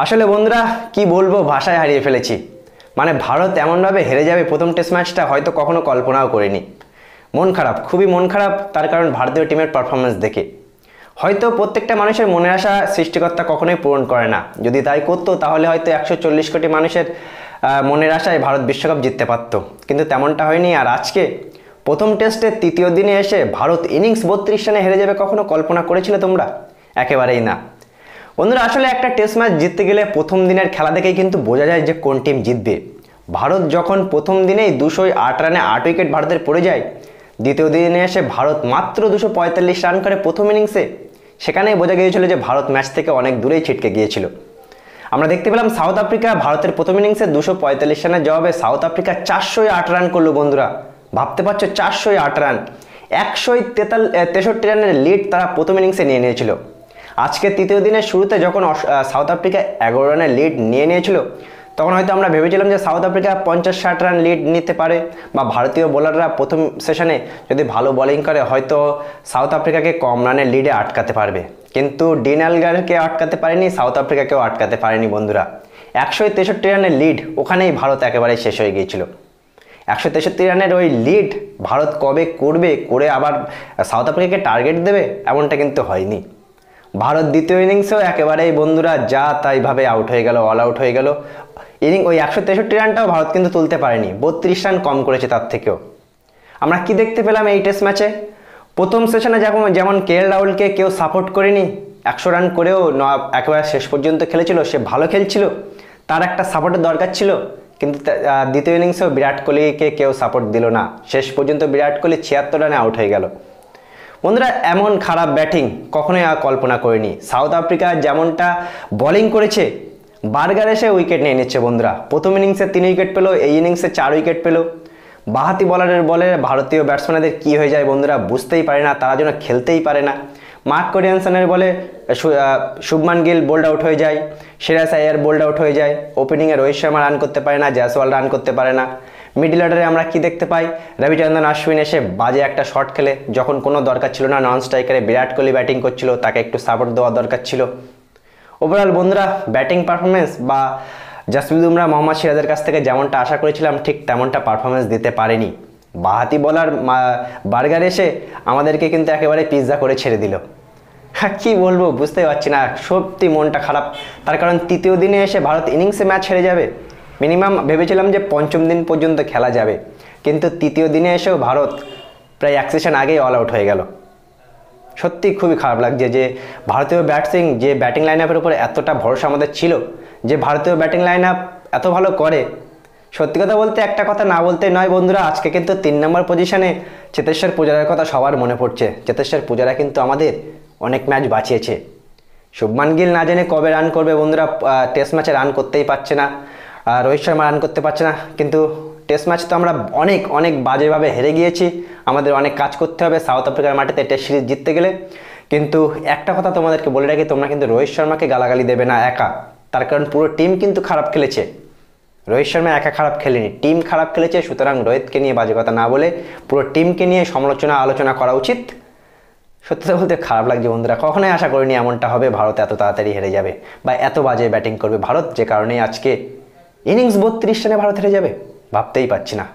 আসলে বন্ধুরা কি বলবো, ভাষায় হারিয়ে ফেলেছি। মানে ভারত এমনভাবে হেরে যাবে প্রথম টেস্ট ম্যাচটা হয়তো কখনো কল্পনাও করিনি। মন খারাপ, খুবই মন খারাপ, তার কারণ ভারতীয় টিমের পারফরমেন্স দেখে। হয়তো প্রত্যেকটা মানুষের মনের আশা সৃষ্টিকর্তা কখনোই পূরণ করে না, যদি তাই করতো তাহলে হয়তো 140 কোটি মানুষের মনের আশায় ভারত বিশ্বকাপ জিততে পারত, কিন্তু তেমনটা হয়নি। আর আজকে প্রথম টেস্টের তৃতীয় দিনে এসে ভারত ইনিংস 32 রানে হেরে যাবে কখনো কল্পনা করেছিলে তোমরা? একেবারেই না বন্ধুরা। আসলে একটা টেস্ট ম্যাচ জিততে গেলে প্রথম দিনের খেলা দেখেই কিন্তু বোঝা যায় যে কোন টিম জিতবে। ভারত যখন প্রথম দিনেই 208 রানে 8 উইকেট ভারতের পড়ে যায়, দ্বিতীয় দিনে এসে ভারত মাত্র 245 রান করে প্রথম ইনিংসে, সেখানেই বোঝা গিয়েছিল যে ভারত ম্যাচ থেকে অনেক দূরেই ছিটকে গিয়েছিল। আমরা দেখতে পেলাম সাউথ আফ্রিকা ভারতের প্রথম ইনিংসে 245 রানের জবাবে সাউথ আফ্রিকা 408 রান করলো বন্ধুরা। ভাবতে পারছো 408 রান, 163 রানের লিড তারা প্রথম ইনিংসে নিয়ে নিয়েছিল। আজকে তৃতীয় দিনের শুরুতে যখন সাউথ আফ্রিকা 11 রানের লিড নিয়ে নিয়েছিল, তখন হয়তো আমরা ভেবেছিলাম যে সাউথ আফ্রিকা 50-60 রান লিড নিতে পারে, বা ভারতীয় বোলাররা প্রথম সেশনে যদি ভালো বোলিং করে হয়তো সাউথ আফ্রিকাকে কম রানের লিডে আটকাতে পারবে। কিন্তু ডিন এলগারকে আটকাতে পারেনি, সাউথ আফ্রিকাকেও আটকাতে পারেনি বন্ধুরা। 163 রানের লিড, ওখানেই ভারত একেবারেই শেষ হয়ে গিয়েছিল। 163 রানের ওই লিড ভারত কবে করে আবার সাউথ আফ্রিকাকে টার্গেট দেবে, এমনটা কিন্তু হয়নি। ভারত দ্বিতীয় ইনিংসেও একেবারেই বন্ধুরা যা তাইভাবে আউট হয়ে গেল, অল আউট হয়ে গেল। ওই 163 রানটাও ভারত কিন্তু তুলতে পারেনি, 32 রান কম করেছে তার থেকেও। আমরা কি দেখতে পেলাম এই টেস্ট ম্যাচে? প্রথম সেশনে যেমন KL রাহুলকে কেউ সাপোর্ট করেনি, 100 রান করেও একেবারে শেষ পর্যন্ত খেলেছিল, সে ভালো খেলছিল, তার একটা সাপোর্টের দরকার ছিল। কিন্তু দ্বিতীয় ইনিংসেও বিরাট কোহলিকে কেউ সাপোর্ট দিল না, শেষ পর্যন্ত বিরাট কোহলি 76 রানে আউট হয়ে গেল। বন্ধুরা এমন খারাপ ব্যাটিং কখনোই কল্পনা করিনি। সাউথ আফ্রিকা যেমনটা বোলিং করেছে, বার্গার এসে উইকেট নিয়ে নিচ্ছে বন্ধুরা। প্রথম ইনিংসে 3 উইকেট পেলো, এই ইনিংসে 4 উইকেট পেলো। বাঁহাতি বলারের বলে ভারতীয় ব্যাটসম্যানদের কি হয়ে যায় বন্ধুরা বুঝতেই পারে না, তারা যেন খেলতেই পারে না। মার্ক কোরিয়ানসনের বলে শুভমান গিল বোল্ড আউট হয়ে যায়, শ্রেয়াস আইয়ার বোল্ড আউট হয়ে যায়। ওপেনিংয়ে রোহিত শর্মা রান করতে পারে না, জয়সওয়াল রান করতে পারে না। মিডল অর্ডারে আমরা কি দেখতে পাই? রবিচন্দ্রন অশ্বিন এসে বাজে একটা শট খেলে, যখন কোনো দরকার ছিল না, নন স্ট্রাইকারে বিরাট কোহলি ব্যাটিং করছিল, তাকে একটু সাপোর্ট দেওয়া দরকার ছিল। ওভারঅল বন্ধুরা ব্যাটিং পারফরমেন্স বা জাসপ্রীত বুমরা মোহাম্মদ সিরাজের কাছ থেকে যেমনটা আশা করেছিলাম ঠিক তেমনটা পারফরমেন্স দিতে পারেনি। বাঁহাতি বলার বার্গার এসে আমাদেরকে কিন্তু একেবারে পিৎজা করে ছেড়ে দিল। হ্যাঁ কী বলবো বুঝতে পারছি না, সত্যি মনটা খারাপ। তার কারণ তৃতীয় দিনে এসে ভারত ইনিংসে ম্যাচ হেরে যাবে। মিনিমাম ভেবেছিলাম যে পঞ্চম দিন পর্যন্ত খেলা যাবে, কিন্তু তৃতীয় দিনে এসেও ভারত প্রায় 1 সেশন আগেই অল আউট হয়ে গেল। সত্যি খুবই খারাপ লাগছে যে ভারতীয় ব্যাটিং লাইন আপের উপরে এতটা ভরসা আমাদের ছিল যে ভারতীয় ব্যাটিং লাইন আপ এত ভালো করে। সত্যি কথা বলতে একটা কথা না বলতে নয় বন্ধুরা, আজকে কিন্তু 3 নম্বর পজিশনে চেতেশ্বর পূজারার কথা সবার মনে পড়ছে। চেতেশ্বর পূজারা কিন্তু আমাদের অনেক ম্যাচ বাঁচিয়েছে। শুভমান গিল না জানে কবে রান করবে বন্ধুরা, টেস্ট ম্যাচে রান করতেই পারছে না, রোহিত শর্মা রান করতে পারছে না। কিন্তু টেস্ট ম্যাচ তো আমরা অনেক বাজেভাবে হেরে গিয়েছি, আমাদের অনেক কাজ করতে হবে সাউথ আফ্রিকার মাটিতে টেস্ট সিরিজ জিততে গেলে। কিন্তু একটা কথা তোমাদেরকে বলে রাখি, তোমরা কিন্তু রোহিত শর্মাকে গালাগালি দেবে না একা, তার কারণ পুরো টিম কিন্তু খারাপ খেলেছে। রোহিত শর্মা একা খারাপ খেলেনি, টিম খারাপ খেলেছে। সুতরাং রোহিতকে নিয়ে বাজে কথা না বলে পুরো টিমকে নিয়ে আলোচনা করা উচিত। সত্যি বলতে খারাপ লাগছে বন্ধুরা, কখনোই আশা করিনি এমনটা হবে, ভারত এত তাড়াতাড়ি হেরে যাবে বা এত বাজে ব্যাটিং করবে ভারত, যে কারণে আজকে ইনিংস 32 রানে ভারত হেরে যাবে ভাবতেই পারছি না।